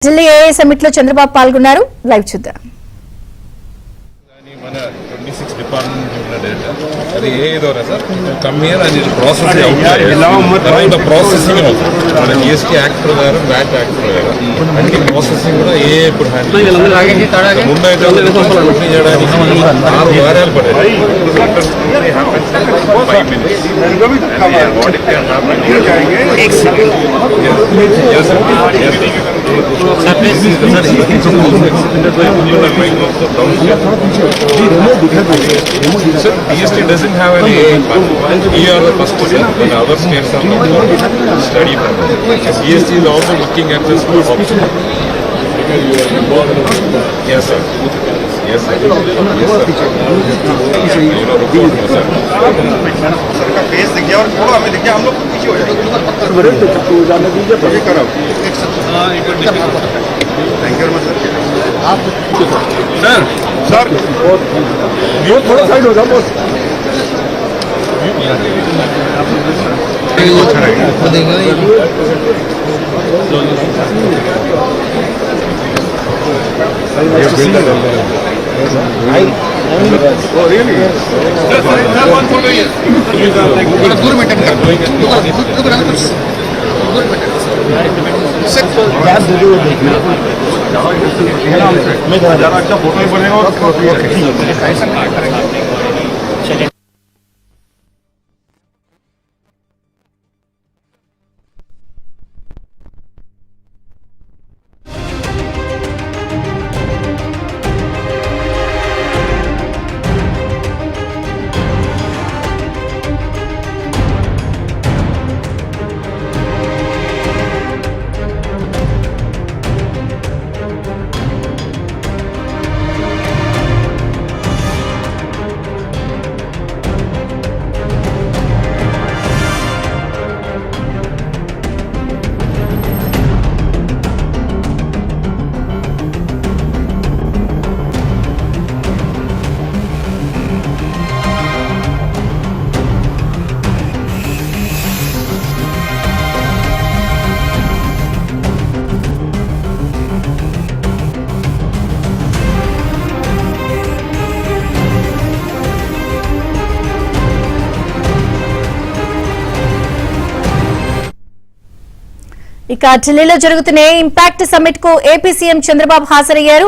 ఢిల్లీ ఏఏ సమిట్ లో చంద్రబాబు పాల్గొన్నారు. లైవ్ చూద్దాం. మన 26 డిపార్ట్మెంట్ డేటా అది ఏదోరా సార్ కమ్ హియర్ అండ్ ఇది ప్రాసెస్ తర్వాత ప్రాసెసింగ్ అవుతుంది. మన జిఎస్టీ యాక్ట్ ప్రకారం వ్యాట్ యాక్ట్ ప్రకారం అన్ని ప్రాసెసింగ్ కూడా ఇప్పుడు హ్యాండిల్ ముందు అయితే చేయడానికి 6 వారాలు పడేది. 5 minutes. Sir, DST doesn't have any you are the first person when other states are not study from DST is also looking at this option. Yes sir. Yes sir. Yes sir. You know report sir. Sir का face दिख गया और थोड़ा हमें दिख गया हम लोग पीछे हो जाएंगे. बड़े तो जाने दीजिए ये करो. हां एक thank you very much sir. आप सर सर वो थोड़ा साइड हो जाओ बस. ज़्यादा अच्छा फोटो ही बनेगा और ఇక ఢిల్లీలో జరుగుతున్న ఇంపాక్ట్ సమిట్ కు ఏపీ సీఎం చంద్రబాబు హాజరయ్యారు.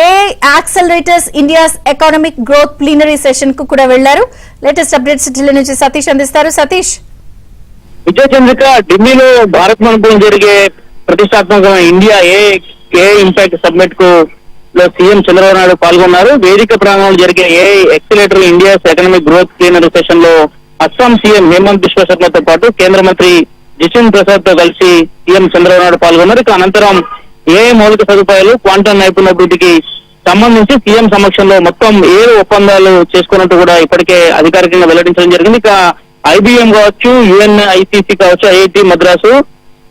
AI accelerators India's economic growth plenary session కు కూడా వెళ్లారు. లేటెస్ట్ అప్డేట్స్ ఢిల్లీ నుంచి సతీష్ అందిస్తారు. సతీష్. విజయ చంద్రిక, ఢిల్లీలో భారత్ మండపంలో జరిగే ప్రతిష్టాత్మకమైన ఇండియా ఏ ఇంపాక్ట్ సబ్మిట్ కు సీఎం చంద్రబాబు నాయుడు పాల్గొన్నారు. వేదిక ప్రాంగణంలో జరిగే AI accelerator India's economic growth plenary session లో అస్సాం సీఎం హేమంత్ బిశ్వ శర్మతో పాటు కేంద్ర మంత్రి జితిన్ ప్రసాద్ తో కలిసి సీఎం చంద్రబాబు నాయుడు పాల్గొన్నారు. ఇక అనంతరం ఏఐ మౌలిక సదుపాయాలు క్వాంటమ్ నైపుణ్యాభివృద్ధికి సంబంధించి సీఎం సమక్షంలో మొత్తం 7 ఒప్పందాలు చేసుకున్నట్టు కూడా ఇప్పటికే అధికారికంగా వెల్లడించడం జరిగింది. ఇక ఐబీఎం కావచ్చు, యుఎన్ఐసిసి కావచ్చు, ఐఐటి మద్రాసు,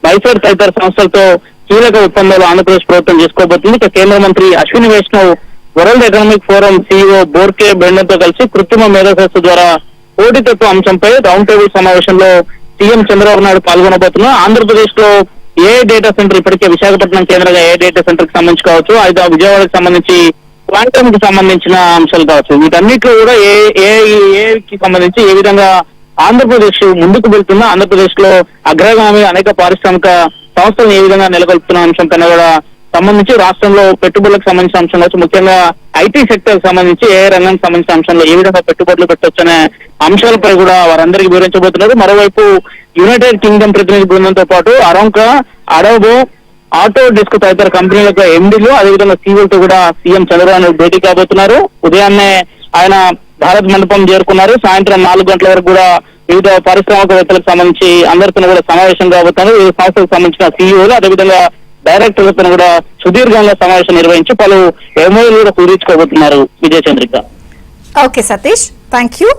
మైసూర్ తదితర సంస్థలతో కీలక ఒప్పందాలు ఆంధ్రప్రదేశ్ ప్రభుత్వం చేసుకోబోతుంది. ఇక కేంద్ర మంత్రి Ashwini Vaishnaw world economic forum CEO Borge Brende తో కలిసి కృత్రిమ మేధస్సు ద్వారా పోటీతత్వ అంశంపై రౌండ్ టేబుల్ సమావేశంలో సీఎం చంద్రబాబు నాయుడు పాల్గొనబోతున్నారు. ఆంధ్రప్రదేశ్ లో ఏ డేటా సెంటర్ ఇప్పటికే విశాఖపట్నం కేంద్రంగా ఏ డేటా సెంటర్ కి సంబంధించి కావచ్చు, అయితే విజయవాడకి సంబంధించి క్వాంటమ్ కి సంబంధించిన అంశాలు కావచ్చు, వీటన్నిటిలో కూడా ఏకి సంబంధించి ఏ విధంగా ఆంధ్రప్రదేశ్ ముందుకు వెళ్తున్నా, ఆంధ్రప్రదేశ్ లో అగ్రగామి అనేక పారిశ్రామిక సంస్థలను ఏ విధంగా నెలకొల్పుతున్న అంశం పైన కూడా సంబంధించి రాష్ట్రంలో పెట్టుబడులకు సంబంధించిన అంశం కావచ్చు, ముఖ్యంగా ఐటీ సెక్టర్ సంబంధించి ఏ రంగానికి సంబంధించిన అంశంలో ఏ విధంగా పెట్టుబడులు పెట్టొచ్చు అనే అంశాలపై కూడా వారందరికీ వివరించబోతున్నారు. మరోవైపు యునైటెడ్ కింగ్డమ్ ప్రతినిధి బృందంతో పాటు అరోంకా, అడోబో, ఆటో డిస్క్ తదితర కంపెనీల ఎండీలు అదేవిధంగా సీఈఓలతో కూడా సీఎం చంద్రబాబు నాయుడు భేటీ కాబోతున్నారు. ఉదయాన్నే ఆయన భారత్ మండపం చేరుకున్నారు. సాయంత్రం 4 గంటల వరకు కూడా వివిధ పారిశ్రామికవేత్తలకు సంబంధించి అందరితో కూడా సమావేశం కాబోతున్నారు. వివిధ సంస్థలకు సంబంధించిన సీఈఓలు అదేవిధంగా డైరెక్టర్లతో కూడా సుదీర్ఘంగా సమావేశం నిర్వహించి పలు ఎంఓయూలు కూడా కుదుర్చుకోబోతున్నారు. Vijaya Chandrika. Okay Satish, thank you.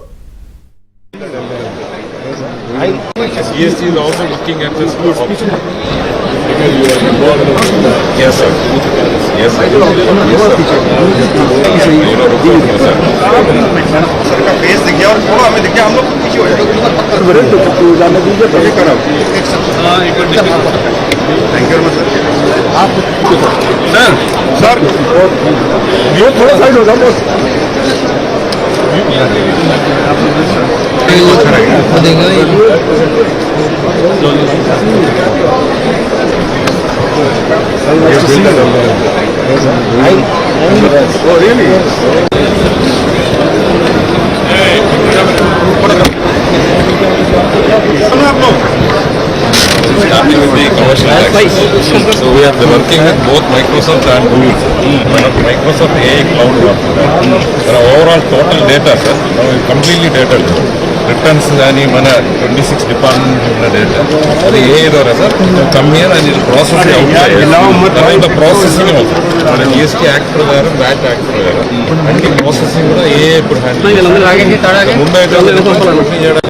DST is also looking at this option. Yes sir. Yes sir. You know report sir. Sir का फेस दिख गया और छोड़ो हमें देखिए हम लोग पीछे हो जाएंगे थैंक यू सर सर ये थोड़ा साइड हो जाओ really? Starting with the commercial access. So we are working with both Microsoft and Google. Microsoft AI Cloud. There are overall total data, sir. Now completely data. Returns and మన 26 department ఉన్న data అది ఏ ద్వారా sir come here and ఇది process తర్వాత processing అవుతుంది మన GST act ప్రకారం VAT act ప్రకారం అన్ని ప్రాసెసింగ్ కూడా ఏ ఇప్పుడు హ్యాండిల్ ముందు అయితే